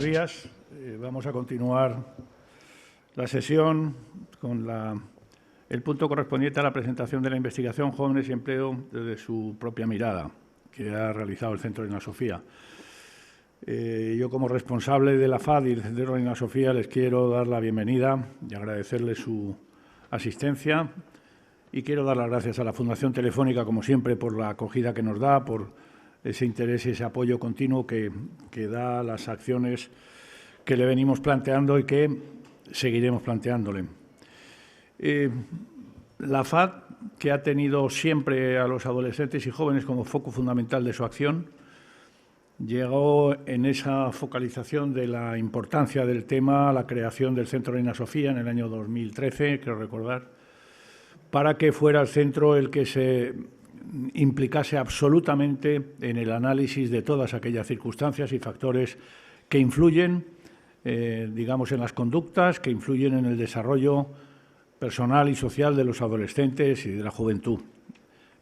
días. Vamos a continuar la sesión con el punto correspondiente a la presentación de la investigación Jóvenes y Empleo desde su propia mirada, que ha realizado el Centro Reina Sofía. Yo, como responsable de la FAD y del Centro Reina Sofía, les quiero dar la bienvenida y agradecerles su asistencia. Y quiero dar las gracias a la Fundación Telefónica, como siempre, por la acogida que nos da, por ese interés y ese apoyo continuo que da a las acciones que le venimos planteando y que seguiremos planteándole. La FAD, que ha tenido siempre a los adolescentes y jóvenes como foco fundamental de su acción, llegó en esa focalización de la importancia del tema a la creación del Centro Reina Sofía en el año 2013, creo recordar, para que fuera el centro el que se implicase absolutamente en el análisis de todas aquellas circunstancias y factores que influyen, digamos, en las conductas, que influyen en el desarrollo personal y social de los adolescentes y de la juventud.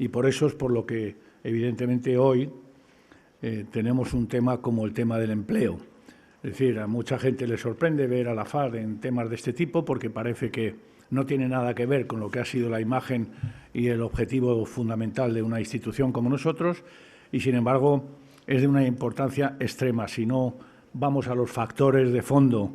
Y por eso es por lo que, evidentemente, hoy tenemos un tema como el tema del empleo. Es decir, a mucha gente le sorprende ver a la FAD en temas de este tipo porque parece que no tiene nada que ver con lo que ha sido la imagen y el objetivo fundamental de una institución como nosotros y, sin embargo, es de una importancia extrema. Si no vamos a los factores de fondo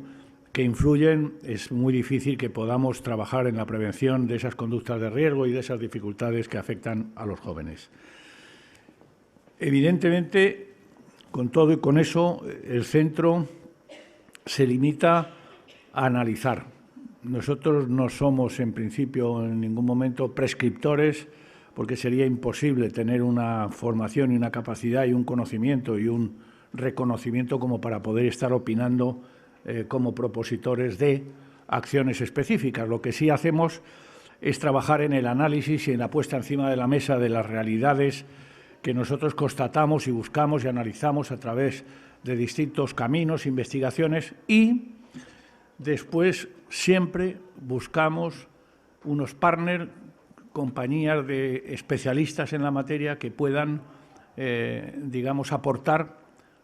que influyen, es muy difícil que podamos trabajar en la prevención de esas conductas de riesgo y de esas dificultades que afectan a los jóvenes. Evidentemente, con todo y con eso, el centro se limita a analizar. Nosotros no somos, en principio, en ningún momento prescriptores, porque sería imposible tener una formación y una capacidad y un conocimiento y un reconocimiento como para poder estar opinando como propositores de acciones específicas. Lo que sí hacemos es trabajar en el análisis y en la puesta encima de la mesa de las realidades que nosotros constatamos y buscamos y analizamos a través de distintos caminos, investigaciones y después siempre buscamos unos partners, compañías de especialistas en la materia que puedan, digamos, aportar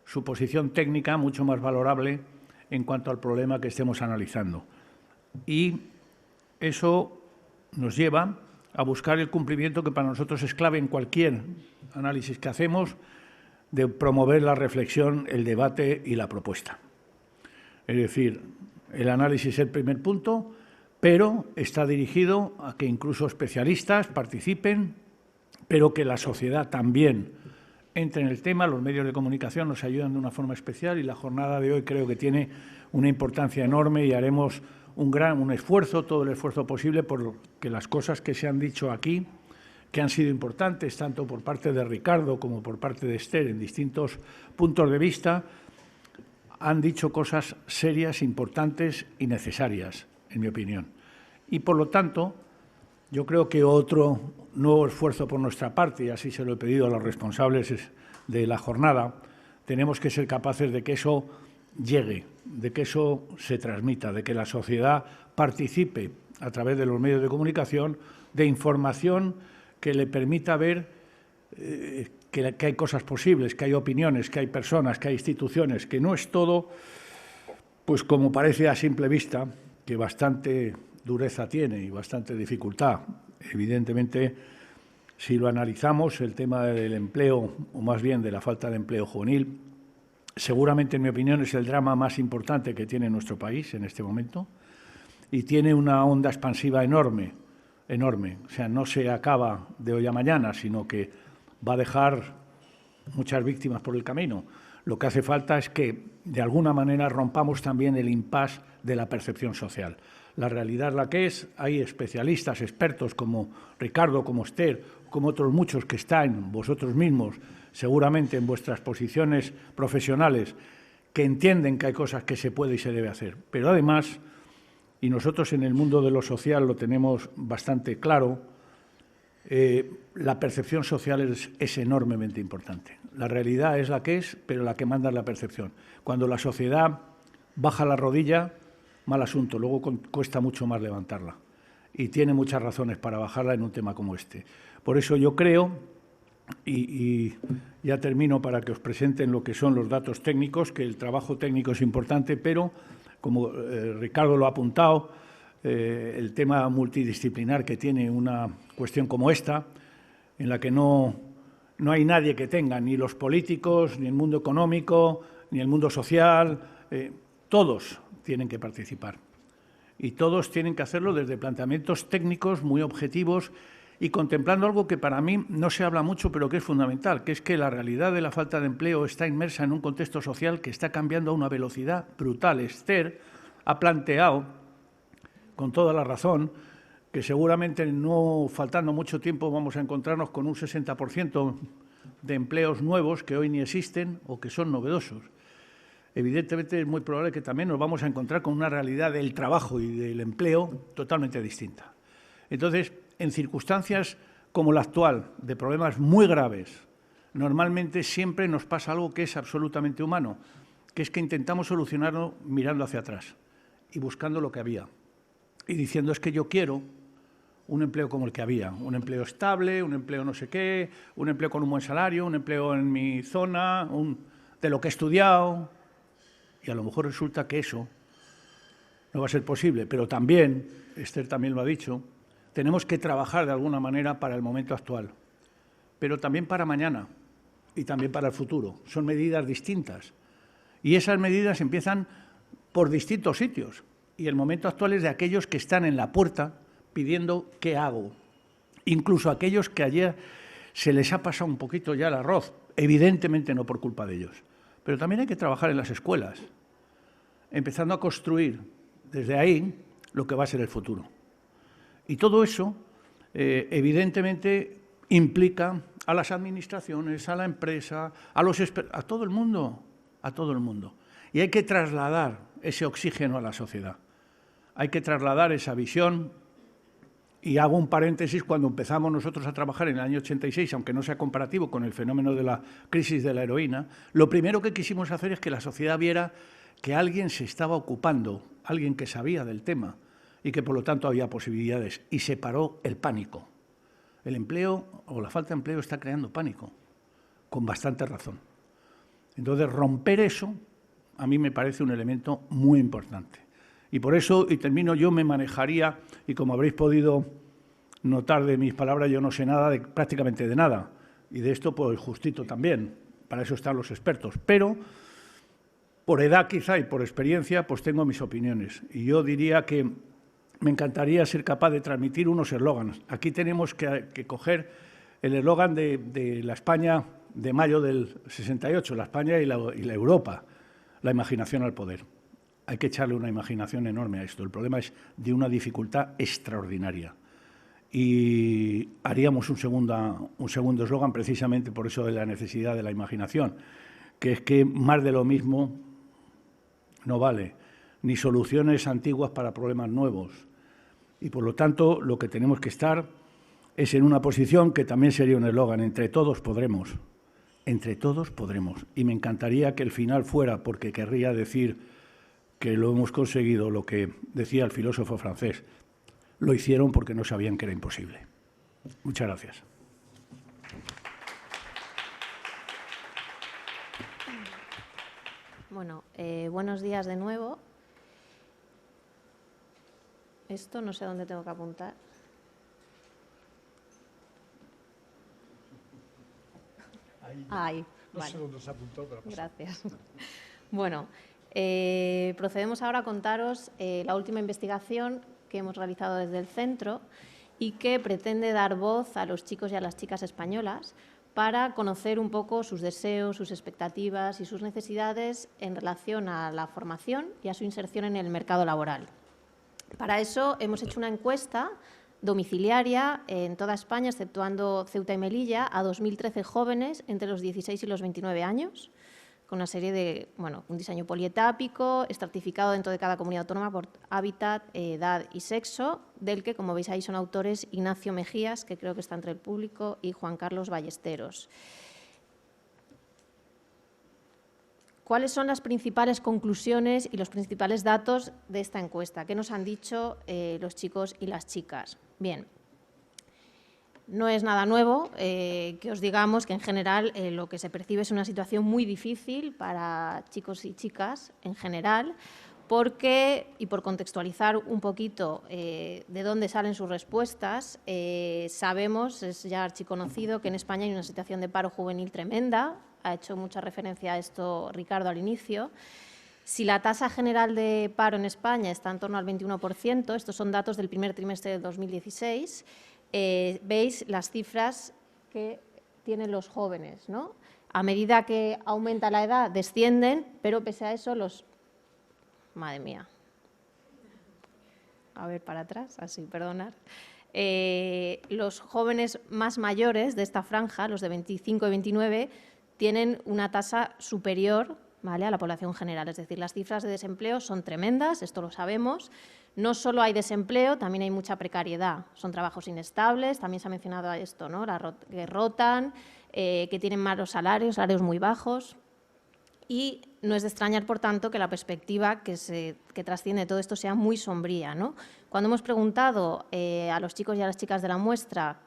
su posición técnica mucho más valorable en cuanto al problema que estemos analizando. Y eso nos lleva a buscar el cumplimiento que para nosotros es clave en cualquier análisis que hacemos, de promover la reflexión, el debate y la propuesta. Es decir, el análisis es el primer punto, pero está dirigido a que incluso especialistas participen, pero que la sociedad también entre en el tema. Los medios de comunicación nos ayudan de una forma especial y la jornada de hoy creo que tiene una importancia enorme y haremos un esfuerzo, todo el esfuerzo posible, por que las cosas que se han dicho aquí, que han sido importantes, tanto por parte de Ricardo como por parte de Esther, en distintos puntos de vista, han dicho cosas serias, importantes y necesarias, en mi opinión. Y, por lo tanto, yo creo que otro nuevo esfuerzo por nuestra parte, y así se lo he pedido a los responsables de la jornada, tenemos que ser capaces de que eso llegue, de que eso se transmita, de que la sociedad participe a través de los medios de comunicación de información que le permita ver que hay cosas posibles, que hay opiniones, que hay personas, que hay instituciones, que no es todo, pues como parece a simple vista, que bastante dureza tiene y bastante dificultad. Evidentemente, si lo analizamos, el tema del empleo, o más bien de la falta de empleo juvenil, seguramente, en mi opinión, es el drama más importante que tiene nuestro país en este momento y tiene una onda expansiva enorme, enorme. O sea, no se acaba de hoy a mañana, sino que va a dejar muchas víctimas por el camino. Lo que hace falta es que, de alguna manera, rompamos también el impasse de la percepción social. La realidad es la que es. Hay especialistas, expertos como Ricardo, como Esther, como otros muchos que están, vosotros mismos, seguramente en vuestras posiciones profesionales, que entienden que hay cosas que se puede y se debe hacer. Pero además, y nosotros en el mundo de lo social lo tenemos bastante claro, la percepción social es enormemente importante. La realidad es la que es, pero la que manda es la percepción. Cuando la sociedad baja la rodilla, mal asunto, luego cuesta mucho más levantarla. Y tiene muchas razones para bajarla en un tema como este. Por eso yo creo y ya termino para que os presenten lo que son los datos técnicos, que el trabajo técnico es importante, pero, como Ricardo lo ha apuntado, el tema multidisciplinar que tiene una cuestión como esta, en la que no hay nadie que tenga, ni los políticos, ni el mundo económico, ni el mundo social, todos tienen que participar. Y todos tienen que hacerlo desde planteamientos técnicos muy objetivos y contemplando algo que para mí no se habla mucho, pero que es fundamental, que es que la realidad de la falta de empleo está inmersa en un contexto social que está cambiando a una velocidad brutal. Esther ha planteado, con toda la razón, que seguramente no faltando mucho tiempo vamos a encontrarnos con un 60% de empleos nuevos que hoy ni existen o que son novedosos. Evidentemente es muy probable que también nos vamos a encontrar con una realidad del trabajo y del empleo totalmente distinta. Entonces, en circunstancias como la actual, de problemas muy graves, normalmente siempre nos pasa algo que es absolutamente humano, que es que intentamos solucionarlo mirando hacia atrás y buscando lo que había y diciendo es que yo quiero un empleo como el que había, un empleo estable, un empleo no sé qué, un empleo con un buen salario, un empleo en mi zona, de lo que he estudiado. Y a lo mejor resulta que eso no va a ser posible, pero también, Esther también lo ha dicho, tenemos que trabajar de alguna manera para el momento actual, pero también para mañana y también para el futuro. Son medidas distintas y esas medidas empiezan por distintos sitios y el momento actual es de aquellos que están en la puerta pidiendo ¿qué hago? Incluso aquellos que ayer se les ha pasado un poquito ya el arroz, evidentemente no por culpa de ellos. Pero también hay que trabajar en las escuelas, empezando a construir desde ahí lo que va a ser el futuro. Y todo eso, evidentemente, implica a las administraciones, a la empresa, a todo el mundo, a todo el mundo. Y hay que trasladar ese oxígeno a la sociedad. Hay que trasladar esa visión. Y hago un paréntesis, cuando empezamos nosotros a trabajar en el año 86, aunque no sea comparativo con el fenómeno de la crisis de la heroína, lo primero que quisimos hacer es que la sociedad viera que alguien se estaba ocupando, alguien que sabía del tema y que por lo tanto había posibilidades. Y se paró el pánico. El empleo o la falta de empleo está creando pánico, con bastante razón. Entonces, romper eso a mí me parece un elemento muy importante. Y por eso, y termino, yo me manejaría, y como habréis podido notar de mis palabras, yo no sé nada, prácticamente de nada. Y de esto, pues justito también, para eso están los expertos. Pero, por edad quizá y por experiencia, pues tengo mis opiniones. Y yo diría que me encantaría ser capaz de transmitir unos eslóganes. Aquí tenemos que coger el eslogan de la España de mayo del 68, la España y la Europa, la imaginación al poder. Hay que echarle una imaginación enorme a esto. El problema es de una dificultad extraordinaria. Y haríamos un segundo eslogan precisamente por eso de la necesidad de la imaginación, que es que más de lo mismo no vale, ni soluciones antiguas para problemas nuevos. Y por lo tanto, lo que tenemos que estar es en una posición que también sería un eslogan, entre todos podremos. Entre todos podremos. Y me encantaría que el final fuera, porque querría decir que lo hemos conseguido, lo que decía el filósofo francés. Lo hicieron porque no sabían que era imposible. Muchas gracias. Bueno, buenos días de nuevo. Esto no sé dónde tengo que apuntar. Ahí. No sé dónde se apuntó, pero gracias. Bueno, procedemos ahora a contaros la última investigación que hemos realizado desde el centro y que pretende dar voz a los chicos y a las chicas españolas para conocer un poco sus deseos, sus expectativas y sus necesidades en relación a la formación y a su inserción en el mercado laboral. Para eso hemos hecho una encuesta domiciliaria en toda España, exceptuando Ceuta y Melilla, a 2.013 jóvenes entre los 16 y los 29 años, con una serie de, un diseño polietápico, estratificado dentro de cada comunidad autónoma por hábitat, edad y sexo, del que, como veis ahí, son autores Ignacio Mejías, que creo que está entre el público, y Juan Carlos Ballesteros. ¿Cuáles son las principales conclusiones y los principales datos de esta encuesta? ¿Qué nos han dicho los chicos y las chicas? Bien, no es nada nuevo que os digamos que en general lo que se percibe es una situación muy difícil para chicos y chicas en general, porque, y por contextualizar un poquito de dónde salen sus respuestas, sabemos, es ya archiconocido, que en España hay una situación de paro juvenil tremenda. Ha hecho mucha referencia a esto Ricardo al inicio. Si la tasa general de paro en España está en torno al 21%, estos son datos del primer trimestre de 2016, veis las cifras que tienen los jóvenes, ¿no? A medida que aumenta la edad, descienden, pero pese a eso los... Madre mía. A ver, para atrás, así, perdonad. Los jóvenes más mayores de esta franja, los de 25 y 29, tienen una tasa superior, ¿vale?, a la población general. Es decir, las cifras de desempleo son tremendas, esto lo sabemos. No solo hay desempleo, también hay mucha precariedad. Son trabajos inestables, también se ha mencionado esto, ¿no?, que rotan, que tienen malos salarios, salarios muy bajos. Y no es de extrañar, por tanto, que la perspectiva que trasciende todo esto sea muy sombría, ¿no? Cuando hemos preguntado a los chicos y a las chicas de la muestra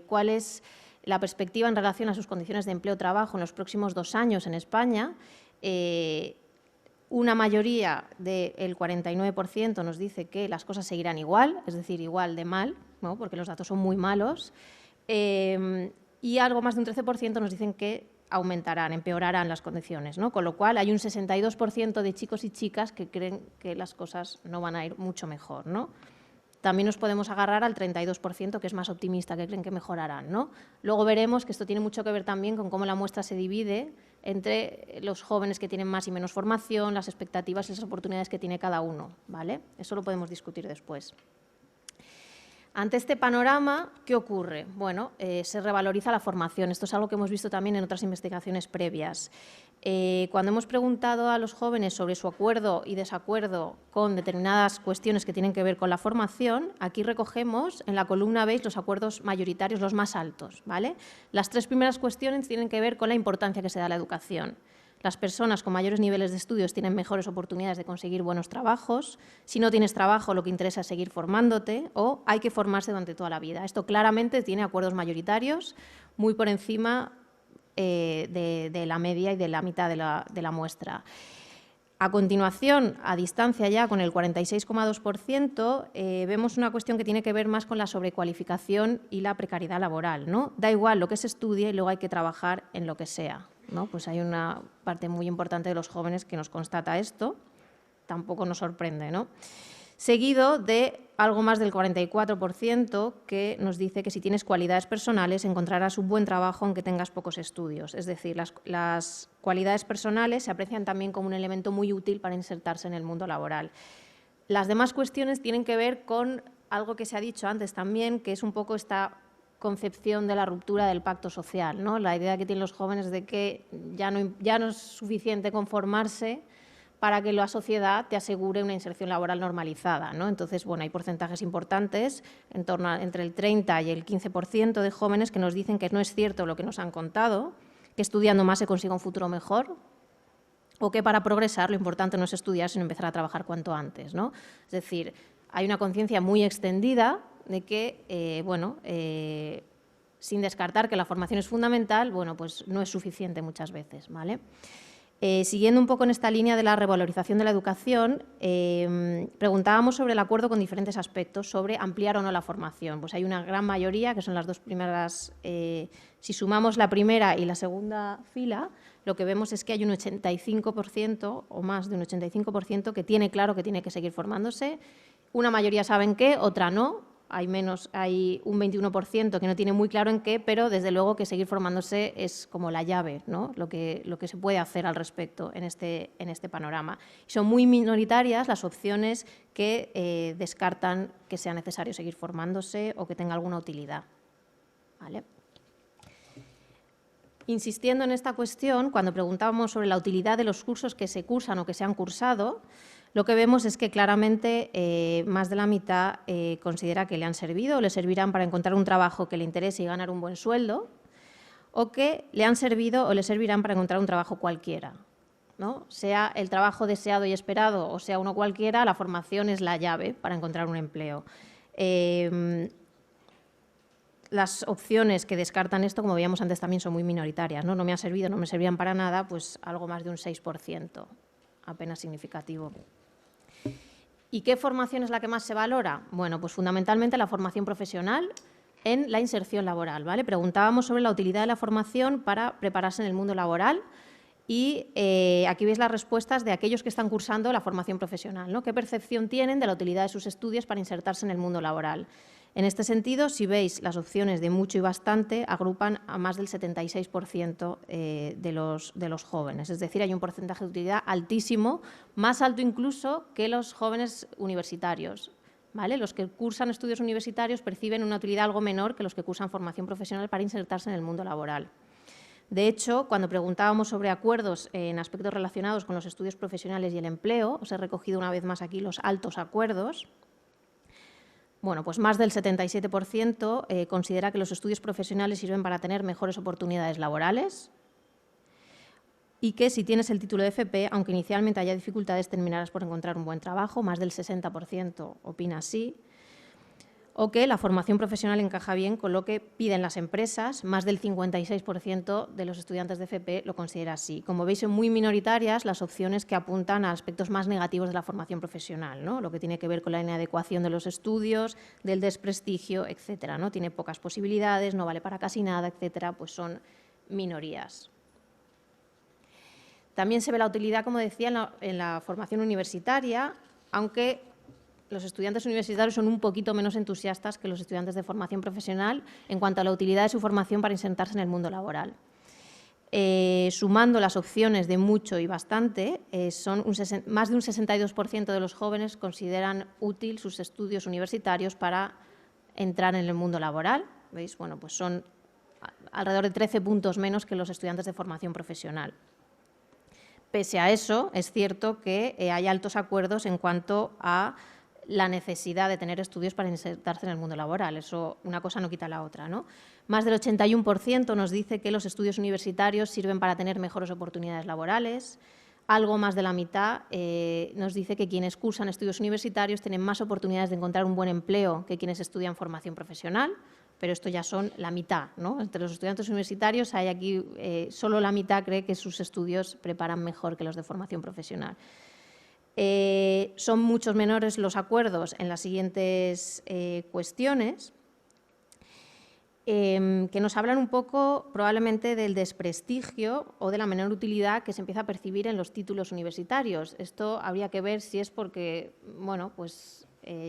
cuál es la perspectiva en relación a sus condiciones de empleo o trabajo en los próximos 2 años en España, una mayoría del 49% nos dice que las cosas seguirán igual, es decir, igual de mal, ¿no?, porque los datos son muy malos, y algo más de un 13% nos dicen que aumentarán, empeorarán las condiciones, ¿no? Con lo cual hay un 62% de chicos y chicas que creen que las cosas no van a ir mucho mejor, ¿no? También nos podemos agarrar al 32%, que es más optimista, que creen que mejorarán, ¿no? Luego veremos que esto tiene mucho que ver también con cómo la muestra se divide entre los jóvenes que tienen más y menos formación, las expectativas y las oportunidades que tiene cada uno, ¿vale? Eso lo podemos discutir después. Ante este panorama, ¿qué ocurre? Bueno, se revaloriza la formación. Esto es algo que hemos visto también en otras investigaciones previas. Cuando hemos preguntado a los jóvenes sobre su acuerdo y desacuerdo con determinadas cuestiones que tienen que ver con la formación, aquí recogemos, en la columna veis los acuerdos mayoritarios, los más altos, ¿vale? Las 3 primeras cuestiones tienen que ver con la importancia que se da a la educación. Las personas con mayores niveles de estudios tienen mejores oportunidades de conseguir buenos trabajos. Si no tienes trabajo, lo que interesa es seguir formándote, o hay que formarse durante toda la vida. Esto claramente tiene acuerdos mayoritarios muy por encima de la media y de la mitad de la muestra. A continuación, a distancia ya con el 46,2%, vemos una cuestión que tiene que ver más con la sobrecualificación y la precariedad laboral, ¿no? Da igual lo que se estudie y luego hay que trabajar en lo que sea, ¿no? Pues hay una parte muy importante de los jóvenes que nos constata esto, tampoco nos sorprende, ¿no? Seguido de algo más del 44% que nos dice que si tienes cualidades personales encontrarás un buen trabajo aunque tengas pocos estudios. Es decir, las cualidades personales se aprecian también como un elemento muy útil para insertarse en el mundo laboral. Las demás cuestiones tienen que ver con algo que se ha dicho antes también, que es un poco esta concepción de la ruptura del pacto social, ¿no? La idea que tienen los jóvenes de que ya no es suficiente conformarse para que la sociedad te asegure una inserción laboral normalizada, ¿no? Entonces, bueno, hay porcentajes importantes, en torno a entre el 30 y el 15% de jóvenes que nos dicen que no es cierto lo que nos han contado, que estudiando más se consigue un futuro mejor, o que para progresar lo importante no es estudiar, sino empezar a trabajar cuanto antes, ¿no? Es decir, hay una conciencia muy extendida de que, sin descartar que la formación es fundamental, bueno, pues no es suficiente muchas veces, ¿vale? Siguiendo un poco en esta línea de la revalorización de la educación, preguntábamos sobre el acuerdo con diferentes aspectos, sobre ampliar o no la formación. Pues hay una gran mayoría, que son las 2 primeras, si sumamos la primera y la segunda fila, lo que vemos es que hay un 85% o más de un 85% que tiene claro que tiene que seguir formándose. Una mayoría sabe en qué, otra no. Hay un 21% que no tiene muy claro en qué, pero desde luego que seguir formándose es como la llave, ¿no? Lo que se puede hacer al respecto en este panorama. Son muy minoritarias las opciones que descartan que sea necesario seguir formándose o que tenga alguna utilidad, ¿vale? Insistiendo en esta cuestión, cuando preguntábamos sobre la utilidad de los cursos que se cursan o que se han cursado, lo que vemos es que claramente más de la mitad considera que le han servido o le servirán para encontrar un trabajo que le interese y ganar un buen sueldo, o que le han servido o le servirán para encontrar un trabajo cualquiera, ¿no? Sea el trabajo deseado y esperado o sea uno cualquiera, la formación es la llave para encontrar un empleo. las opciones que descartan esto, como veíamos antes, también son muy minoritarias, ¿no? No me ha servido, no me servían para nada, pues algo más de un 6%, apenas significativo. ¿Y qué formación es la que más se valora? Bueno, pues fundamentalmente la formación profesional en la inserción laboral, ¿vale? Preguntábamos sobre la utilidad de la formación para prepararse en el mundo laboral y aquí veis las respuestas de aquellos que están cursando la formación profesional, ¿no? ¿Qué percepción tienen de la utilidad de sus estudios para insertarse en el mundo laboral? En este sentido, si veis las opciones de mucho y bastante, agrupan a más del 76% de los jóvenes. Es decir, hay un porcentaje de utilidad altísimo, más alto incluso que los jóvenes universitarios, ¿vale? Los que cursan estudios universitarios perciben una utilidad algo menor que los que cursan formación profesional para insertarse en el mundo laboral. De hecho, cuando preguntábamos sobre acuerdos en aspectos relacionados con los estudios profesionales y el empleo, os he recogido una vez más aquí los altos acuerdos. Bueno, pues más del 77% considera que los estudios profesionales sirven para tener mejores oportunidades laborales y que si tienes el título de FP, aunque inicialmente haya dificultades, terminarás por encontrar un buen trabajo. Más del 60% opina así. O que la formación profesional encaja bien con lo que piden las empresas. Más del 56% de los estudiantes de FP lo considera así. Como veis, son muy minoritarias las opciones que apuntan a aspectos más negativos de la formación profesional, ¿no? Lo que tiene que ver con la inadecuación de los estudios, del desprestigio, etcétera, ¿no? Tiene pocas posibilidades, no vale para casi nada, etcétera, pues son minorías. También se ve la utilidad, como decía, en la formación universitaria, aunque los estudiantes universitarios son un poquito menos entusiastas que los estudiantes de formación profesional en cuanto a la utilidad de su formación para insertarse en el mundo laboral. Sumando las opciones de mucho y bastante, más de un 62% de los jóvenes consideran útil sus estudios universitarios para entrar en el mundo laboral. ¿Veis? Bueno, pues son alrededor de 13 puntos menos que los estudiantes de formación profesional. Pese a eso, es cierto que hay altos acuerdos en cuanto a la necesidad de tener estudios para insertarse en el mundo laboral. Eso, una cosa no quita la otra, ¿no? Más del 81% nos dice que los estudios universitarios sirven para tener mejores oportunidades laborales. Algo más de la mitad nos dice que quienes cursan estudios universitarios tienen más oportunidades de encontrar un buen empleo que quienes estudian formación profesional, pero esto ya son la mitad, ¿no? Entre los estudiantes universitarios hay aquí solo la mitad cree que sus estudios preparan mejor que los de formación profesional. Son muchos menores los acuerdos en las siguientes cuestiones, que nos hablan un poco probablemente del desprestigio o de la menor utilidad que se empieza a percibir en los títulos universitarios. Esto habría que ver si es porque, bueno, pues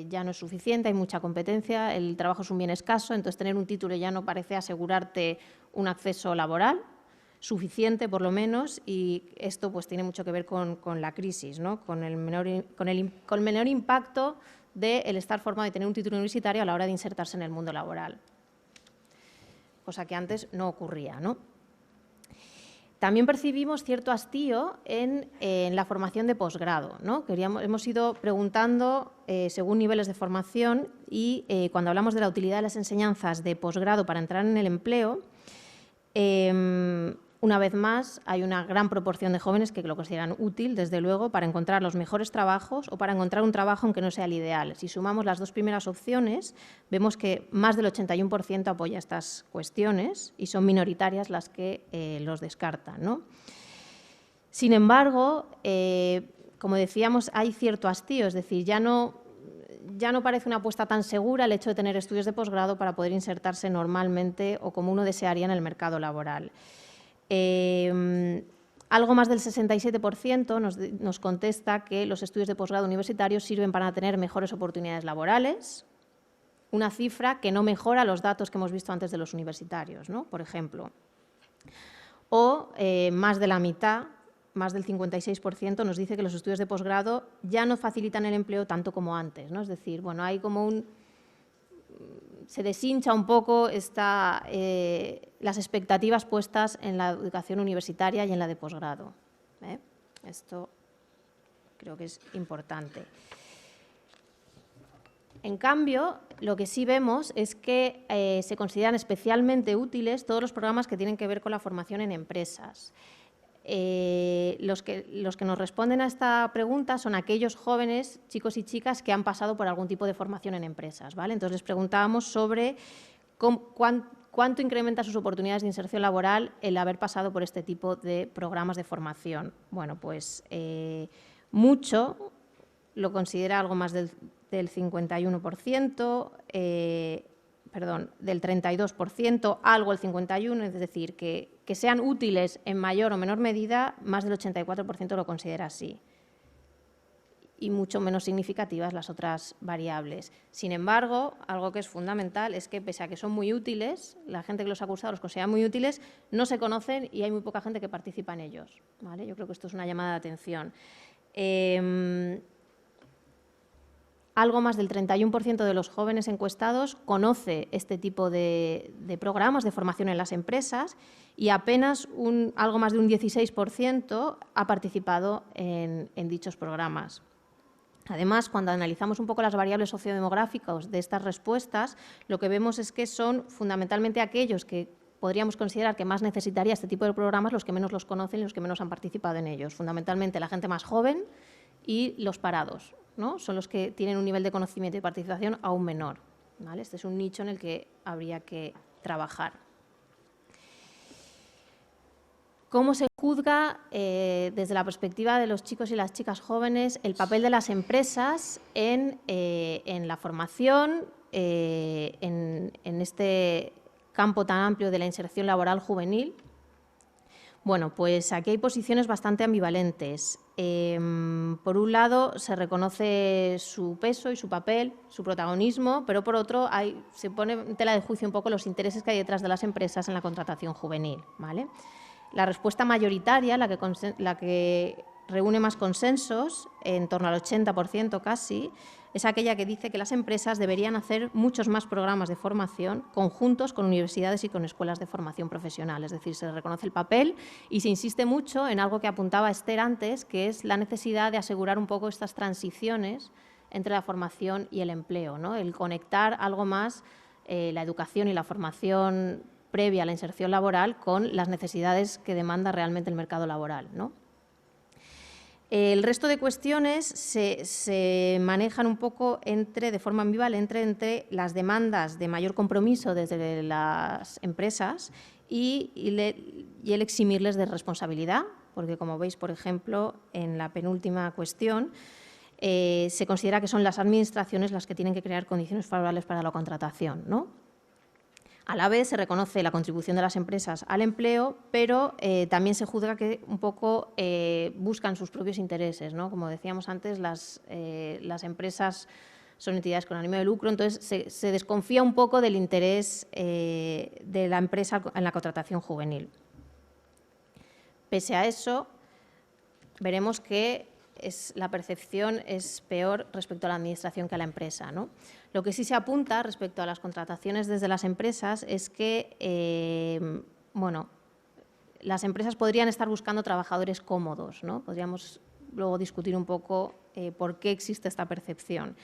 ya no es suficiente, hay mucha competencia, el trabajo es un bien escaso, entonces tener un título ya no parece asegurarte un acceso laboral suficiente, por lo menos, y esto pues tiene mucho que ver con la crisis, ¿no? Con el menor impacto del estar formado y tener un título universitario a la hora de insertarse en el mundo laboral, cosa que antes no ocurría, ¿no? También percibimos cierto hastío en la formación de posgrado, ¿no? Hemos ido preguntando según niveles de formación y cuando hablamos de la utilidad de las enseñanzas de posgrado para entrar en el empleo, una vez más, hay una gran proporción de jóvenes que lo consideran útil, desde luego, para encontrar los mejores trabajos o para encontrar un trabajo aunque no sea el ideal. Si sumamos las dos primeras opciones, vemos que más del 81% apoya estas cuestiones y son minoritarias las que los descartan, ¿no? Sin embargo, como decíamos, hay cierto hastío, es decir, ya no parece una apuesta tan segura el hecho de tener estudios de posgrado para poder insertarse normalmente o como uno desearía en el mercado laboral. Algo más del 67% nos contesta que los estudios de posgrado universitarios sirven para tener mejores oportunidades laborales, una cifra que no mejora los datos que hemos visto antes de los universitarios, ¿no? Por ejemplo. O más de la mitad, más del 56%, nos dice que los estudios de posgrado ya no facilitan el empleo tanto como antes, ¿no? Es decir, bueno, hay como se deshincha un poco las expectativas puestas en la educación universitaria y en la de posgrado. Esto creo que es importante. En cambio, lo que sí vemos es que se consideran especialmente útiles todos los programas que tienen que ver con la formación en empresas. Los que nos responden a esta pregunta son aquellos jóvenes, chicos y chicas, que han pasado por algún tipo de formación en empresas, ¿vale? Entonces les preguntábamos sobre ¿Cuánto incrementa sus oportunidades de inserción laboral el haber pasado por este tipo de programas de formación? Bueno, pues mucho, lo considera algo más del 51%, perdón, del 32%, algo el 51%, es decir, que sean útiles en mayor o menor medida, más del 84% lo considera así. Y mucho menos significativas las otras variables. Sin embargo, algo que es fundamental es que, pese a que son muy útiles, la gente que los ha cursado los considera muy útiles, no se conocen y hay muy poca gente que participa en ellos, ¿vale? Yo creo que esto es una llamada de atención. Algo más del 31% de los jóvenes encuestados conoce este tipo de programas de formación en las empresas y apenas algo más de un 16% ha participado en dichos programas. Además, cuando analizamos un poco las variables sociodemográficas de estas respuestas, lo que vemos es que son fundamentalmente aquellos que podríamos considerar que más necesitaría este tipo de programas los que menos los conocen y los que menos han participado en ellos. Fundamentalmente la gente más joven y los parados, ¿no? Son los que tienen un nivel de conocimiento y participación aún menor, ¿vale? Este es un nicho en el que habría que trabajar. ¿Cómo se juzga desde la perspectiva de los chicos y las chicas jóvenes el papel de las empresas en la formación, en este campo tan amplio de la inserción laboral juvenil? Bueno, pues aquí hay posiciones bastante ambivalentes. Por un lado, se reconoce su peso y su papel, su protagonismo, pero por otro, se pone en tela de juicio un poco los intereses que hay detrás de las empresas en la contratación juvenil, ¿vale? La respuesta mayoritaria, la que reúne más consensos, en torno al 80% casi, es aquella que dice que las empresas deberían hacer muchos más programas de formación conjuntos con universidades y con escuelas de formación profesional. Es decir, se reconoce el papel y se insiste mucho en algo que apuntaba Esther antes, que es la necesidad de asegurar un poco estas transiciones entre la formación y el empleo, ¿no? El conectar algo más la educación y la formación previa a la inserción laboral con las necesidades que demanda realmente el mercado laboral, ¿no? El resto de cuestiones se manejan un poco de forma ambivalente entre las demandas de mayor compromiso desde las empresas y el eximirles de responsabilidad, porque como veis, por ejemplo, en la penúltima cuestión, se considera que son las administraciones las que tienen que crear condiciones favorables para la contratación, ¿no? A la vez se reconoce la contribución de las empresas al empleo, pero también se juzga que un poco buscan sus propios intereses, ¿no? Como decíamos antes, las empresas son entidades con ánimo de lucro, entonces se desconfía un poco del interés de la empresa en la contratación juvenil. Pese a eso, veremos que la percepción es peor respecto a la administración que a la empresa, ¿no? Lo que sí se apunta respecto a las contrataciones desde las empresas es que, bueno, las empresas podrían estar buscando trabajadores cómodos, ¿no? Podríamos luego discutir un poco por qué existe esta percepción.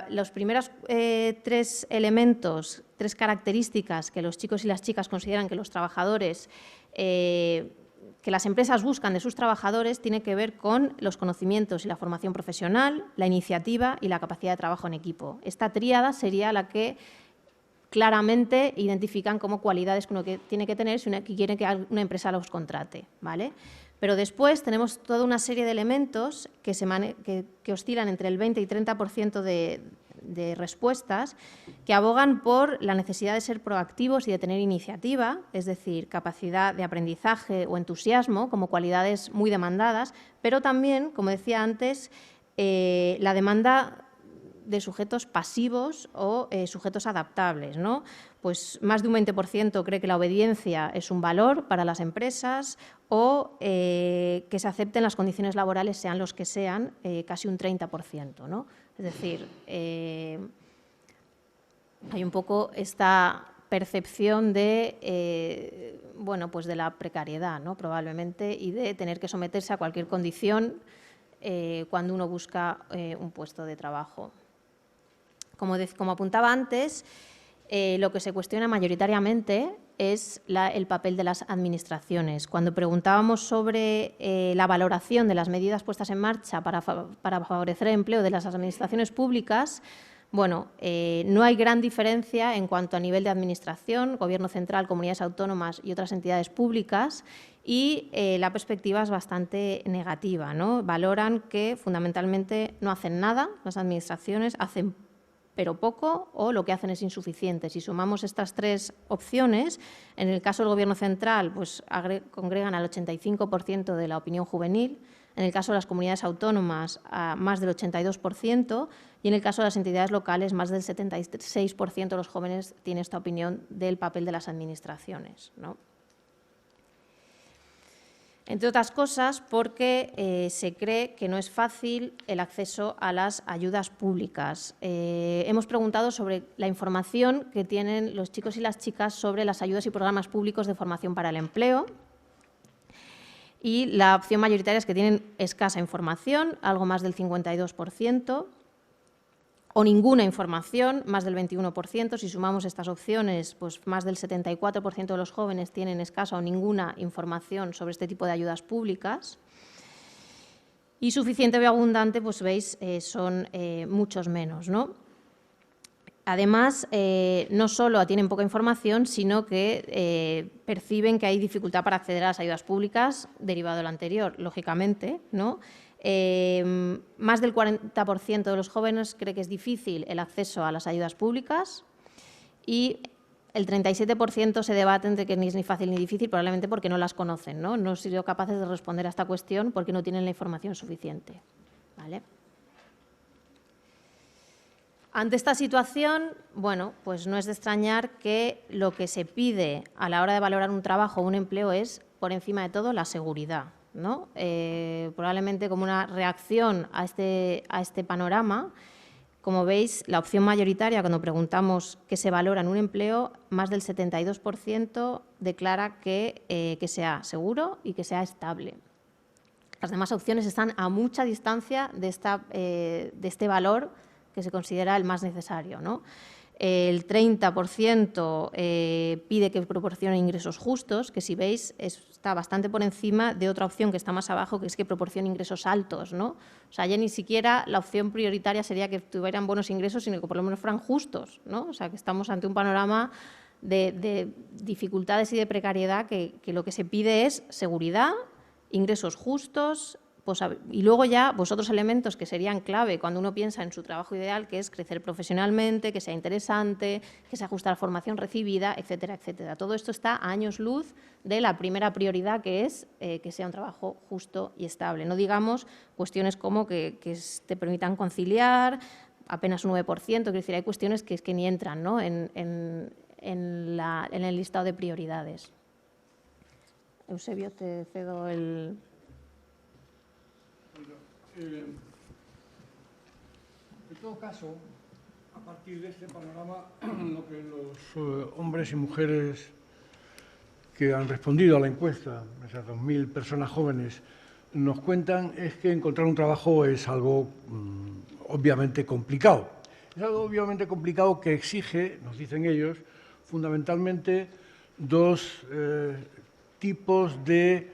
Los primeros tres elementos, tres características que los chicos y las chicas consideran que los trabajadores que las empresas buscan de sus trabajadores tiene que ver con los conocimientos y la formación profesional, la iniciativa y la capacidad de trabajo en equipo. Esta tríada sería la que claramente identifican como cualidades que uno tiene que tener si quiere que una empresa los contrate, ¿vale? Pero después tenemos toda una serie de elementos que oscilan entre el 20 y 30% de respuestas que abogan por la necesidad de ser proactivos y de tener iniciativa, es decir, capacidad de aprendizaje o entusiasmo como cualidades muy demandadas, pero también, como decía antes, la demanda de sujetos pasivos o sujetos adaptables, ¿no? Pues más de un 20% cree que la obediencia es un valor para las empresas o que se acepten las condiciones laborales, sean los que sean, casi un 30%, ¿no? Es decir, hay un poco esta percepción de, bueno, pues de la precariedad, ¿no? Probablemente, y de tener que someterse a cualquier condición cuando uno busca un puesto de trabajo. Como apuntaba antes, lo que se cuestiona mayoritariamente es el papel de las administraciones. Cuando preguntábamos sobre la valoración de las medidas puestas en marcha para favorecer el empleo de las administraciones públicas, Bueno, no hay gran diferencia en cuanto a nivel de administración, Gobierno central, comunidades autónomas y otras entidades públicas, y la perspectiva es bastante negativa, ¿no? Valoran que fundamentalmente no hacen nada, las administraciones hacen pero poco o lo que hacen es insuficiente. Si sumamos estas tres opciones, en el caso del Gobierno central, pues congregan al 85% de la opinión juvenil, en el caso de las comunidades autónomas, a más del 82%, y en el caso de las entidades locales, más del 76% de los jóvenes tienen esta opinión del papel de las administraciones, ¿no? Entre otras cosas, porque se cree que no es fácil el acceso a las ayudas públicas. Hemos preguntado sobre la información que tienen los chicos y las chicas sobre las ayudas y programas públicos de formación para el empleo. Y la opción mayoritaria es que tienen escasa información, algo más del 52%, o ninguna información, más del 21%. Si sumamos estas opciones, pues más del 74% de los jóvenes tienen escasa o ninguna información sobre este tipo de ayudas públicas. Y suficiente o abundante, pues veis, son muchos menos, ¿no? Además, no solo tienen poca información, sino que perciben que hay dificultad para acceder a las ayudas públicas, derivado de lo anterior, lógicamente, ¿no? Más del 40% de los jóvenes cree que es difícil el acceso a las ayudas públicas y el 37% se debate entre que ni es ni fácil ni difícil, probablemente porque no las conocen, ¿no? No han sido capaces de responder a esta cuestión porque no tienen la información suficiente, ¿vale? Ante esta situación, bueno, pues no es de extrañar que lo que se pide a la hora de valorar un trabajo o un empleo es, por encima de todo, la seguridad, ¿no? Probablemente como una reacción a este panorama, como veis, la opción mayoritaria, cuando preguntamos qué se valora en un empleo, más del 72% declara que sea seguro y que sea estable. Las demás opciones están a mucha distancia de este valor que se considera el más necesario, ¿no? El 30% pide que proporcione ingresos justos, que si veis está bastante por encima de otra opción que está más abajo, que es que proporcione ingresos altos, ¿no? O sea, ya ni siquiera la opción prioritaria sería que tuvieran buenos ingresos, sino que por lo menos fueran justos, ¿no? O sea, que estamos ante un panorama de dificultades y de precariedad que lo que se pide es seguridad, ingresos justos, y luego ya otros elementos que serían clave cuando uno piensa en su trabajo ideal, que es crecer profesionalmente, que sea interesante, que se ajuste a la formación recibida, etcétera, etcétera. Todo esto está a años luz de la primera prioridad, que es que sea un trabajo justo y estable. No digamos cuestiones como que te permitan conciliar, apenas un 9%, quiero decir, hay cuestiones que ni entran, ¿no? en el listado de prioridades. Eusebio, te cedo el... En todo caso, a partir de este panorama, lo que los hombres y mujeres que han respondido a la encuesta, esas 2.000 personas jóvenes, nos cuentan es que encontrar un trabajo es algo obviamente complicado. Es algo obviamente complicado que exige, nos dicen ellos, fundamentalmente dos tipos de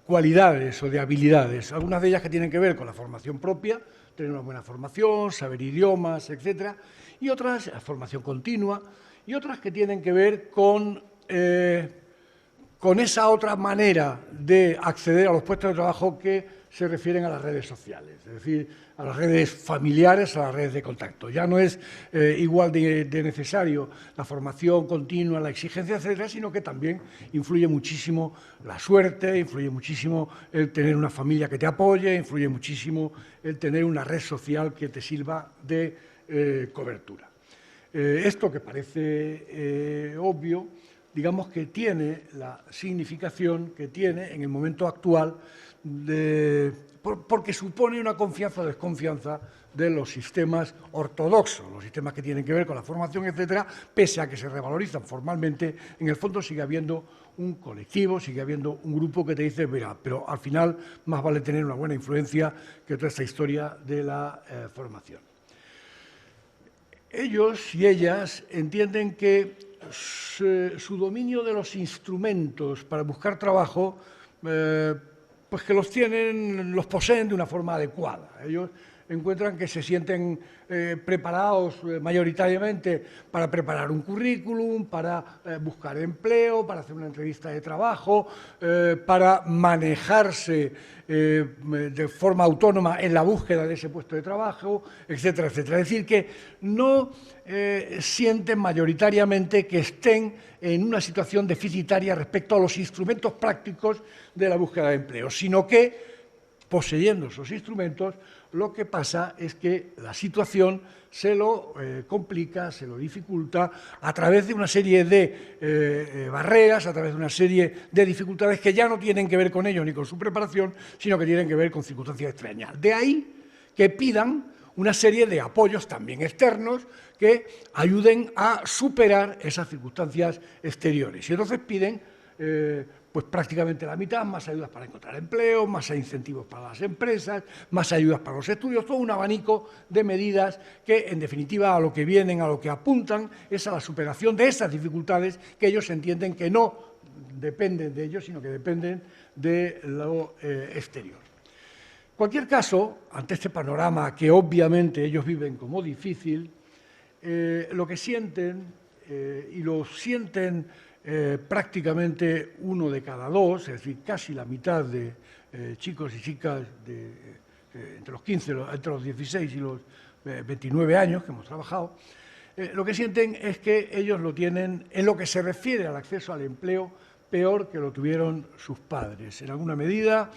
cualidades o de habilidades, algunas de ellas que tienen que ver con la formación propia, tener una buena formación, saber idiomas, etcétera, y otras, la formación continua, y otras que tienen que ver con esa otra manera de acceder a los puestos de trabajo que se refieren a las redes sociales, es decir, a las redes familiares, a las redes de contacto. Ya no es igual de necesario la formación continua, la exigencia, etcétera, sino que también influye muchísimo la suerte, influye muchísimo el tener una familia que te apoye, influye muchísimo el tener una red social que te sirva de cobertura. Esto que parece obvio, digamos que tiene la significación que tiene en el momento actual porque supone una confianza o desconfianza de los sistemas ortodoxos, los sistemas que tienen que ver con la formación, etcétera, pese a que se revalorizan formalmente, en el fondo sigue habiendo un colectivo, sigue habiendo un grupo que te dice, mira, pero al final más vale tener una buena influencia que toda esta historia de la formación. Ellos y ellas entienden que su dominio de los instrumentos para buscar trabajo, pues que los poseen de una forma adecuada. Ellos encuentran que se sienten preparados mayoritariamente para preparar un currículum, para buscar empleo, para hacer una entrevista de trabajo, para manejarse de forma autónoma en la búsqueda de ese puesto de trabajo, etcétera, etcétera. Es decir, que no sienten mayoritariamente que estén en una situación deficitaria respecto a los instrumentos prácticos de la búsqueda de empleo, sino que, poseyendo esos instrumentos, lo que pasa es que la situación se lo complica, se lo dificulta a través de una serie de barreras, a través de una serie de dificultades que ya no tienen que ver con ello ni con su preparación, sino que tienen que ver con circunstancias extrañas. De ahí que pidan una serie de apoyos también externos que ayuden a superar esas circunstancias exteriores. Y entonces piden pues prácticamente la mitad, más ayudas para encontrar empleo, más incentivos para las empresas, más ayudas para los estudios, todo un abanico de medidas que, en definitiva, a lo que vienen, a lo que apuntan, es a la superación de esas dificultades que ellos entienden que no dependen de ellos, sino que dependen de lo exterior. En cualquier caso, ante este panorama que obviamente ellos viven como difícil, lo que sienten, y lo sienten prácticamente 1 de cada 2, es decir, casi la mitad de chicos y chicas entre los 15, entre los 16 y los 29 años que hemos trabajado, lo que sienten es que ellos lo tienen, en lo que se refiere al acceso al empleo, peor que lo tuvieron sus padres. En alguna medida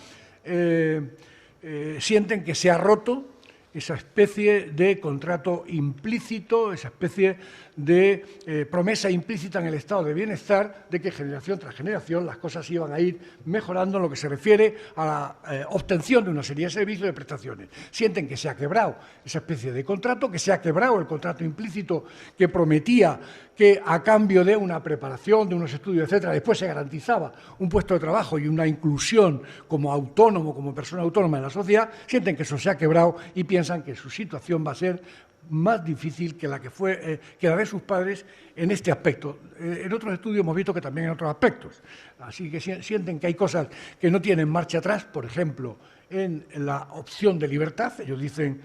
sienten que se ha roto esa especie de contrato implícito, esa especie de promesa implícita en el estado de bienestar de que generación tras generación las cosas iban a ir mejorando en lo que se refiere a la obtención de una serie de servicios y de prestaciones. Sienten que se ha quebrado esa especie de contrato, que se ha quebrado el contrato implícito que prometía que a cambio de una preparación, de unos estudios, etcétera, después se garantizaba un puesto de trabajo y una inclusión como autónomo, como persona autónoma en la sociedad. Sienten que eso se ha quebrado y piensan que su situación va a ser más difícil que la de sus padres en este aspecto. En otros estudios hemos visto que también en otros aspectos. Así que sienten que hay cosas que no tienen marcha atrás, por ejemplo, en la opción de libertad. Ellos dicen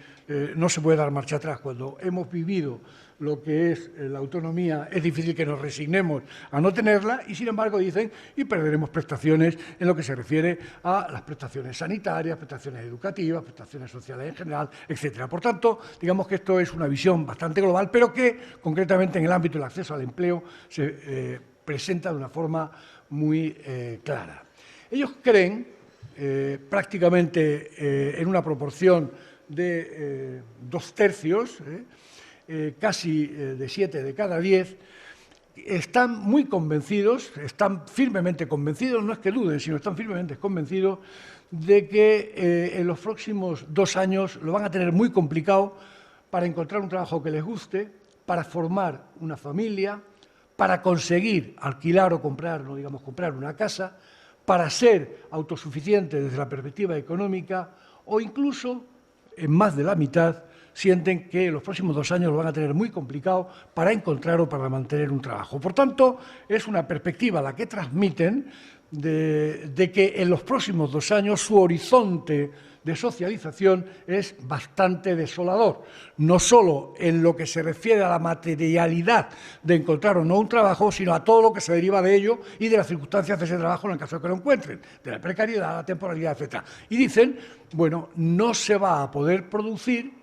no se puede dar marcha atrás. Cuando hemos vivido lo que es la autonomía, es difícil que nos resignemos a no tenerla y, sin embargo, dicen, y perderemos prestaciones en lo que se refiere a las prestaciones sanitarias, prestaciones educativas, prestaciones sociales en general, etcétera. Por tanto, digamos que esto es una visión bastante global, pero que, concretamente en el ámbito del acceso al empleo, se presenta de una forma muy clara. Ellos creen, prácticamente en una proporción de 2/3, casi de 7 de cada 10, están muy convencidos, están firmemente convencidos, no es que duden, sino están firmemente convencidos de que en los próximos 2 años lo van a tener muy complicado para encontrar un trabajo que les guste, para formar una familia, para conseguir alquilar o comprar, no digamos comprar una casa, para ser autosuficientes desde la perspectiva económica, o incluso, en más de la mitad, sienten que los próximos 2 años lo van a tener muy complicado para encontrar o para mantener un trabajo. Por tanto, es una perspectiva la que transmiten de que en los próximos 2 años su horizonte de socialización es bastante desolador, no solo en lo que se refiere a la materialidad de encontrar o no un trabajo, sino a todo lo que se deriva de ello y de las circunstancias de ese trabajo en el caso de que lo encuentren, de la precariedad, la temporalidad, etcétera. Y dicen, bueno, no se va a poder producir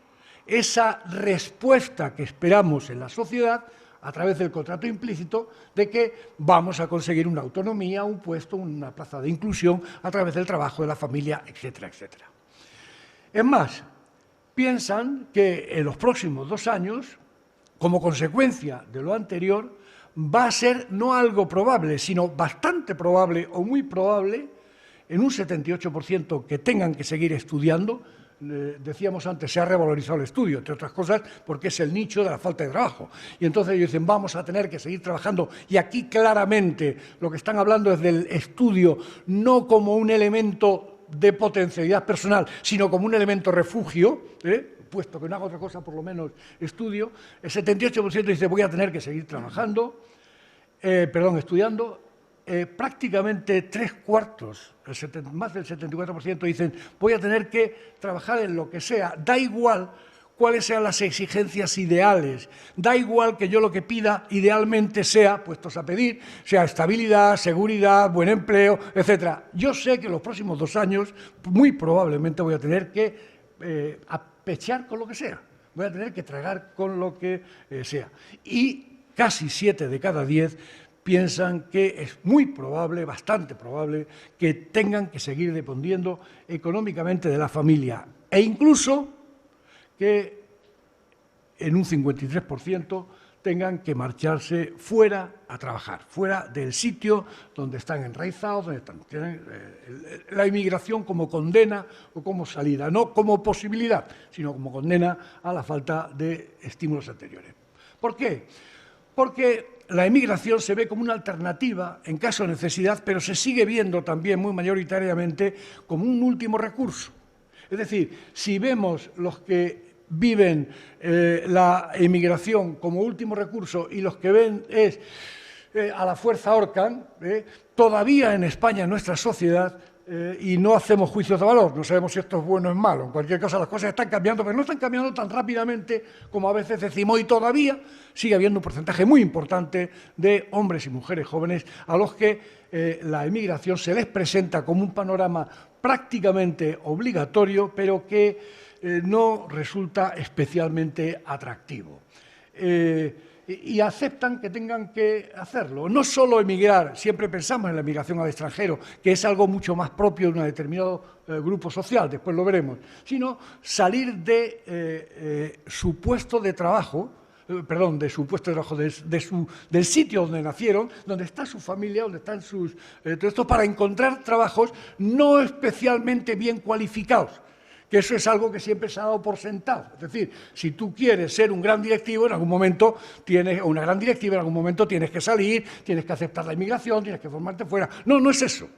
esa respuesta que esperamos en la sociedad a través del contrato implícito de que vamos a conseguir una autonomía, un puesto, una plaza de inclusión a través del trabajo de la familia, etcétera, etcétera. Es más, piensan que en los próximos 2 años, como consecuencia de lo anterior, va a ser no algo probable, sino bastante probable o muy probable, en un 78% que tengan que seguir estudiando. Decíamos antes, se ha revalorizado el estudio, entre otras cosas, porque es el nicho de la falta de trabajo. Y entonces ellos dicen, vamos a tener que seguir trabajando. Y aquí claramente lo que están hablando es del estudio, no como un elemento de potencialidad personal, sino como un elemento refugio, puesto que no hago otra cosa, por lo menos estudio. El 78% dice, voy a tener que seguir trabajando, estudiando. prácticamente 3/4, más del 74% dicen voy a tener que trabajar en lo que sea, da igual cuáles sean las exigencias ideales, da igual que yo lo que pida idealmente sea, puestos a pedir, sea estabilidad, seguridad, buen empleo, etc. Yo sé que en los próximos 2 años muy probablemente voy a tener que apechar con lo que sea, voy a tener que tragar con lo que sea. Y casi 7 de cada 10 piensan que es muy probable, bastante probable, que tengan que seguir dependiendo económicamente de la familia e incluso que en un 53% tengan que marcharse fuera a trabajar, fuera del sitio donde están enraizados, donde están. Tienen la inmigración como condena o como salida, no como posibilidad, sino como condena a la falta de estímulos anteriores. ¿Por qué? Porque la emigración se ve como una alternativa en caso de necesidad, pero se sigue viendo también muy mayoritariamente como un último recurso. Es decir, si vemos los que viven la emigración como último recurso y los que ven es a la fuerza ahorcan, todavía en España, en nuestra sociedad, y no hacemos juicios de valor, no sabemos si esto es bueno o es malo. En cualquier caso, las cosas están cambiando, pero no están cambiando tan rápidamente como a veces decimos, y todavía sigue habiendo un porcentaje muy importante de hombres y mujeres jóvenes a los que la emigración se les presenta como un panorama prácticamente obligatorio, pero que no resulta especialmente atractivo. Y aceptan que tengan que hacerlo. No solo emigrar, siempre pensamos en la emigración al extranjero, que es algo mucho más propio de un determinado grupo social, después lo veremos, sino salir de su puesto de trabajo, del sitio donde nacieron, donde está su familia, donde están sus... todo esto para encontrar trabajos no especialmente bien cualificados, que eso es algo que siempre se ha dado por sentado. Es decir, si tú quieres ser un gran directivo, en algún momento tienes, o una gran directiva, en algún momento tienes que salir, tienes que aceptar la inmigración, tienes que formarte fuera. No, no es eso.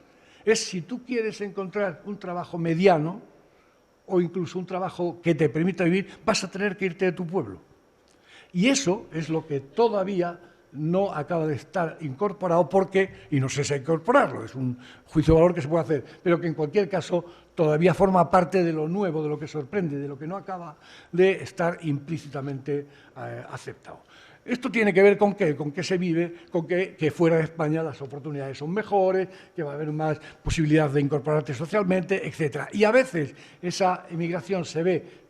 Es si tú quieres encontrar un trabajo mediano o incluso un trabajo que te permita vivir, vas a tener que irte de tu pueblo. Y eso es lo que todavía no acaba de estar incorporado porque, y no sé si hay que incorporarlo, es un juicio de valor que se puede hacer, pero que en cualquier caso todavía forma parte de lo nuevo, de lo que sorprende, de lo que no acaba de estar implícitamente aceptado. Esto tiene que ver con qué, con qué se vive, con que fuera de España las oportunidades son mejores, que va a haber más posibilidades de incorporarte socialmente, etc. Y a veces esa emigración se ve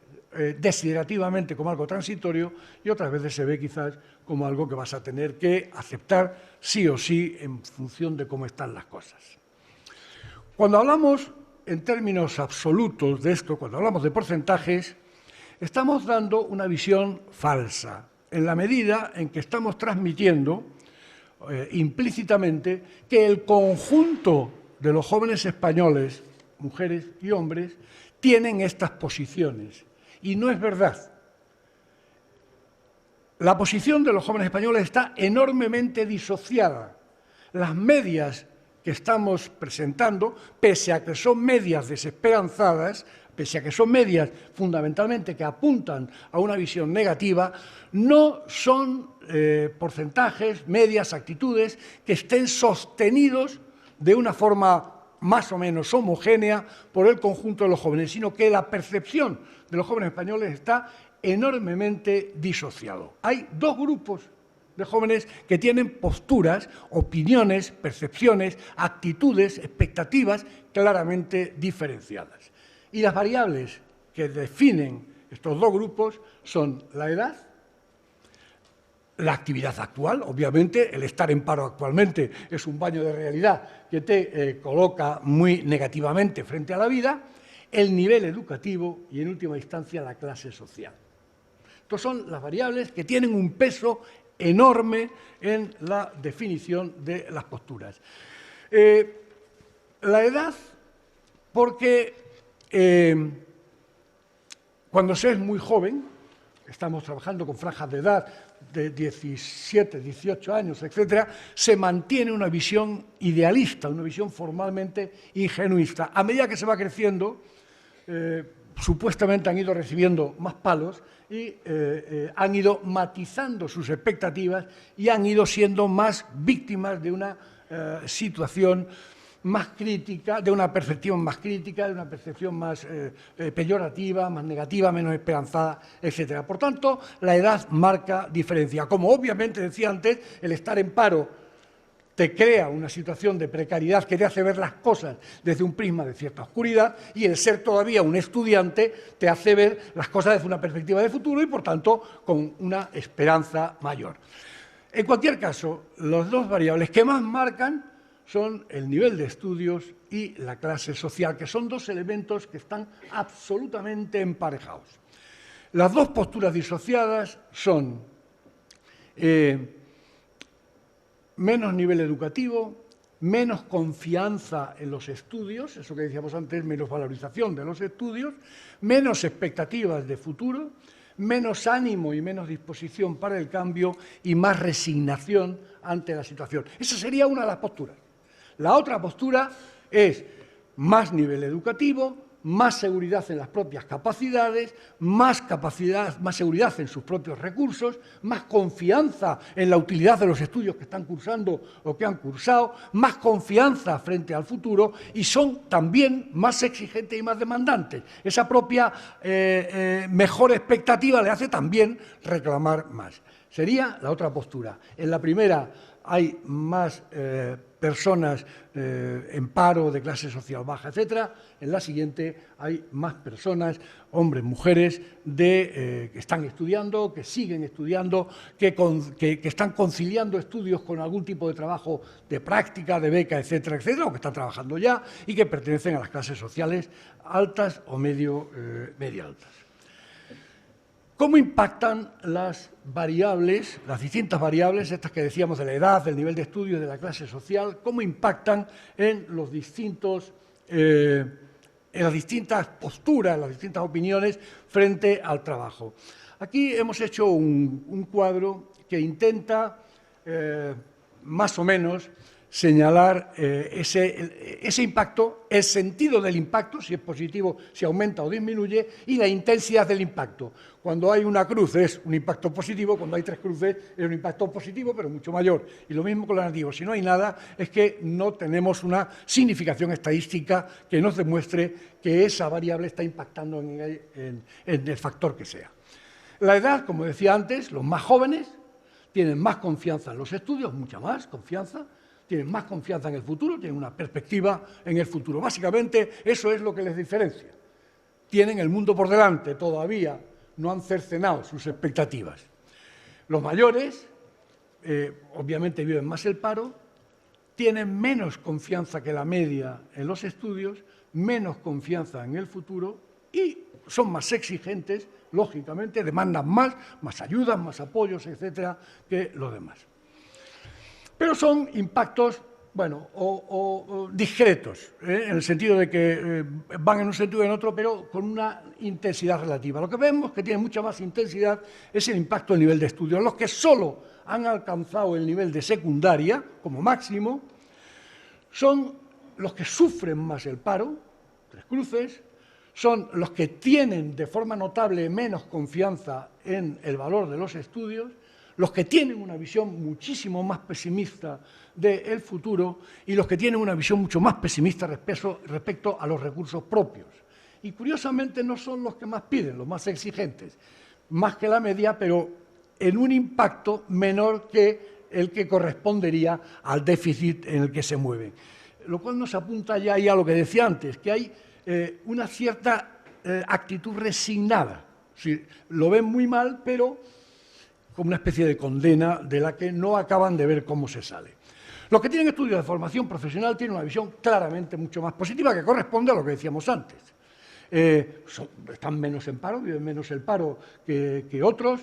desiderativamente como algo transitorio y otras veces se ve quizás como algo que vas a tener que aceptar sí o sí en función de cómo están las cosas. Cuando hablamos en términos absolutos de esto, cuando hablamos de porcentajes, estamos dando una visión falsa, en la medida en que estamos transmitiendo implícitamente que el conjunto de los jóvenes españoles, mujeres y hombres, tienen estas posiciones. Y no es verdad. La posición de los jóvenes españoles está enormemente disociada. Las medias que estamos presentando, pese a que son medias desesperanzadas, pese a que son medias fundamentalmente que apuntan a una visión negativa, no son porcentajes, medias, actitudes que estén sostenidos de una forma más o menos homogénea por el conjunto de los jóvenes, sino que la percepción de los jóvenes españoles está enormemente disociado. Hay dos grupos de jóvenes que tienen posturas, opiniones, percepciones, actitudes, expectativas claramente diferenciadas. Y las variables que definen estos dos grupos son la edad, la actividad actual, obviamente, el estar en paro actualmente es un baño de realidad que te coloca muy negativamente frente a la vida, el nivel educativo y, en última instancia, la clase social. Estas son las variables que tienen un peso enorme en la definición de las posturas. La edad, porque cuando se es muy joven, estamos trabajando con franjas de edad de 17, 18 años, etcétera, se mantiene una visión idealista, una visión formalmente ingenuista. A medida que se va creciendo, supuestamente han ido recibiendo más palos y han ido matizando sus expectativas y han ido siendo más víctimas de una situación más crítica, de una percepción más crítica, de una percepción más peyorativa, más negativa, menos esperanzada, etc. Por tanto, la edad marca diferencia. Como obviamente decía antes, el estar en paro te crea una situación de precariedad que te hace ver las cosas desde un prisma de cierta oscuridad, y el ser todavía un estudiante te hace ver las cosas desde una perspectiva de futuro y, por tanto, con una esperanza mayor. En cualquier caso, las dos variables que más marcan son el nivel de estudios y la clase social, que son dos elementos que están absolutamente emparejados. Las dos posturas disociadas son menos nivel educativo, menos confianza en los estudios, eso que decíamos antes, menos valorización de los estudios, menos expectativas de futuro, menos ánimo y menos disposición para el cambio y más resignación ante la situación. Esa sería una de las posturas. La otra postura es más nivel educativo, más seguridad en las propias capacidades, más seguridad en sus propios recursos, más confianza en la utilidad de los estudios que están cursando o que han cursado, más confianza frente al futuro, y son también más exigentes y más demandantes. Esa propia mejor expectativa le hace también reclamar más. Sería la otra postura. En la primera hay más personas en paro, de clase social baja, etc. En la siguiente hay más personas, hombres, mujeres, que están estudiando, que siguen estudiando, que están conciliando estudios con algún tipo de trabajo de práctica, de beca, etcétera, etcétera, o que están trabajando ya y que pertenecen a las clases sociales altas o media altas. ¿Cómo impactan las variables, las distintas variables, estas que decíamos de la edad, del nivel de estudio, de la clase social, cómo impactan en las distintas posturas, en las distintas opiniones frente al trabajo? Aquí hemos hecho un cuadro que intenta más o menos señalar ese impacto, el sentido del impacto, si es positivo, si aumenta o disminuye, y la intensidad del impacto. Cuando hay una cruz es un impacto positivo, cuando hay tres cruces es un impacto positivo, pero mucho mayor. Y lo mismo con la negativa. Si no hay nada, es que no tenemos una significación estadística que nos demuestre que esa variable está impactando en el factor que sea. La edad, como decía antes, los más jóvenes tienen más confianza en los estudios, mucha más confianza, tienen más confianza en el futuro, tienen una perspectiva en el futuro. Básicamente, eso es lo que les diferencia. Tienen el mundo por delante, todavía no han cercenado sus expectativas. Los mayores, obviamente, viven más el paro, tienen menos confianza que la media en los estudios, menos confianza en el futuro y son más exigentes, lógicamente, demandan más ayudas, más apoyos, etcétera, que los demás. Pero son impactos, bueno, o discretos, en el sentido de que van en un sentido y en otro, pero con una intensidad relativa. Lo que vemos que tiene mucha más intensidad es el impacto del nivel de estudio. Los que solo han alcanzado el nivel de secundaria, como máximo, son los que sufren más el paro, tres cruces, son los que tienen de forma notable menos confianza en el valor de los estudios, los que tienen una visión muchísimo más pesimista del futuro y los que tienen una visión mucho más pesimista respecto a los recursos propios. Y curiosamente no son los que más piden, los más exigentes, más que la media, pero en un impacto menor que el que correspondería al déficit en el que se mueven. Lo cual nos apunta ya a lo que decía antes, que hay una cierta actitud resignada. Sí, lo ven muy mal, pero como una especie de condena de la que no acaban de ver cómo se sale. Los que tienen estudios de formación profesional tienen una visión claramente mucho más positiva que corresponde a lo que decíamos antes. Están menos en paro, viven menos el paro que otros,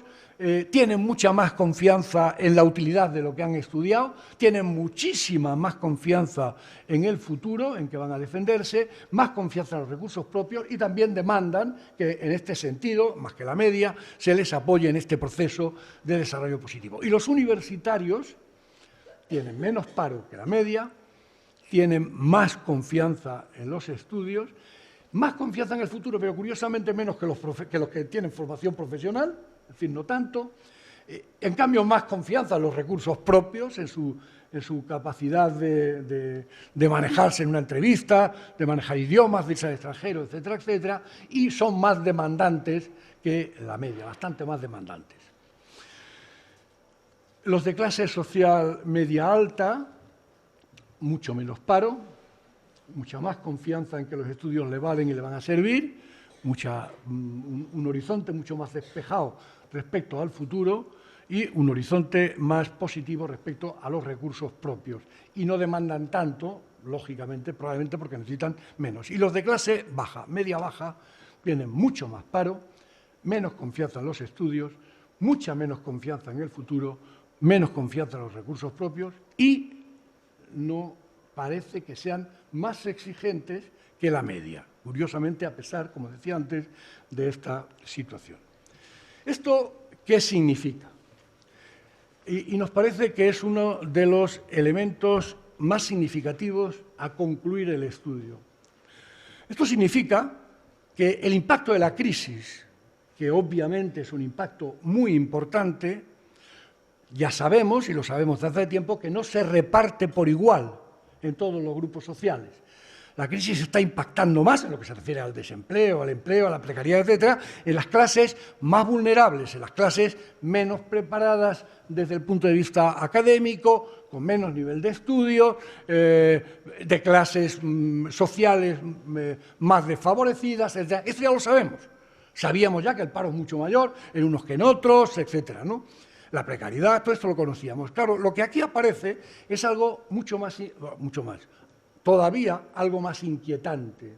tienen mucha más confianza en la utilidad de lo que han estudiado, tienen muchísima más confianza en el futuro, en que van a defenderse, más confianza en los recursos propios y también demandan que en este sentido, más que la media, se les apoye en este proceso de desarrollo positivo. Y los universitarios tienen menos paro que la media, tienen más confianza en los estudios, más confianza en el futuro, pero curiosamente menos que los que tienen formación profesional, es decir, no tanto, En cambio, más confianza en los recursos propios, en su capacidad de manejarse en una entrevista, de manejar idiomas, de irse al extranjero, etcétera, etcétera, y son más demandantes que la media, bastante más demandantes. Los de clase social media alta, mucho menos paro, mucha más confianza en que los estudios le valen y le van a servir, un horizonte mucho más despejado respecto al futuro y un horizonte más positivo respecto a los recursos propios. Y no demandan tanto, lógicamente, probablemente porque necesitan menos. Y los de clase baja, media baja, tienen mucho más paro, menos confianza en los estudios, mucha menos confianza en el futuro, menos confianza en los recursos propios y no parece que sean más exigentes que la media, curiosamente, a pesar, como decía antes, de esta situación. ¿Esto qué significa? Y nos parece que es uno de los elementos más significativos a concluir el estudio. Esto significa que el impacto de la crisis, que obviamente es un impacto muy importante, ya sabemos, y lo sabemos desde hace tiempo, que no se reparte por igual en todos los grupos sociales. La crisis está impactando más en lo que se refiere al desempleo, al empleo, a la precariedad, etcétera, en las clases más vulnerables, en las clases menos preparadas desde el punto de vista académico, con menos nivel de estudio, de clases sociales más desfavorecidas, etcétera. Esto ya lo sabemos. Sabíamos ya que el paro es mucho mayor en unos que en otros, etcétera, ¿no? La precariedad, todo esto lo conocíamos. Claro, lo que aquí aparece es algo todavía algo más inquietante,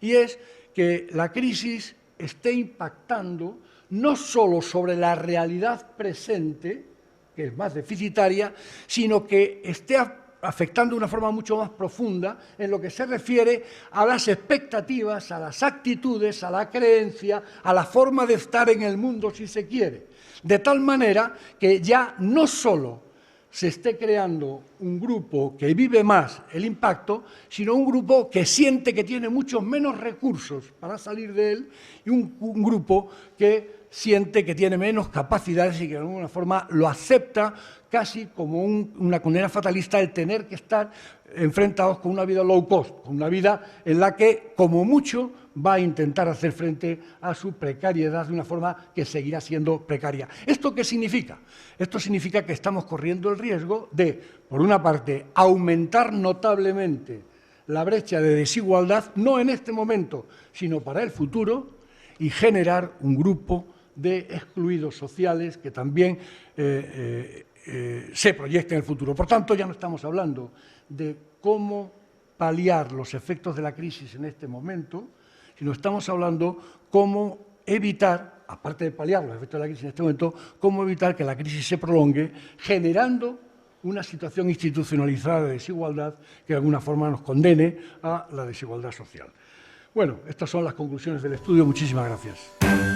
y es que la crisis esté impactando no solo sobre la realidad presente, que es más deficitaria, sino que esté afectando de una forma mucho más profunda en lo que se refiere a las expectativas, a las actitudes, a la creencia, a la forma de estar en el mundo, si se quiere. De tal manera que ya no solo se esté creando un grupo que vive más el impacto, sino un grupo que siente que tiene muchos menos recursos para salir de él y un grupo que siente que tiene menos capacidades y que de alguna forma lo acepta casi como una condena fatalista el tener que estar enfrentados con una vida low cost, con una vida en la que, como mucho, va a intentar hacer frente a su precariedad de una forma que seguirá siendo precaria. ¿Esto qué significa? Esto significa que estamos corriendo el riesgo de, por una parte, aumentar notablemente la brecha de desigualdad, no en este momento, sino para el futuro, y generar un grupo de excluidos sociales que también se proyecte en el futuro. Por tanto, ya no estamos hablando de cómo paliar los efectos de la crisis en este momento, sino estamos hablando cómo evitar, aparte de paliar los efectos de la crisis en este momento, cómo evitar que la crisis se prolongue, generando una situación institucionalizada de desigualdad que de alguna forma nos condene a la desigualdad social. Bueno, estas son las conclusiones del estudio. Muchísimas gracias.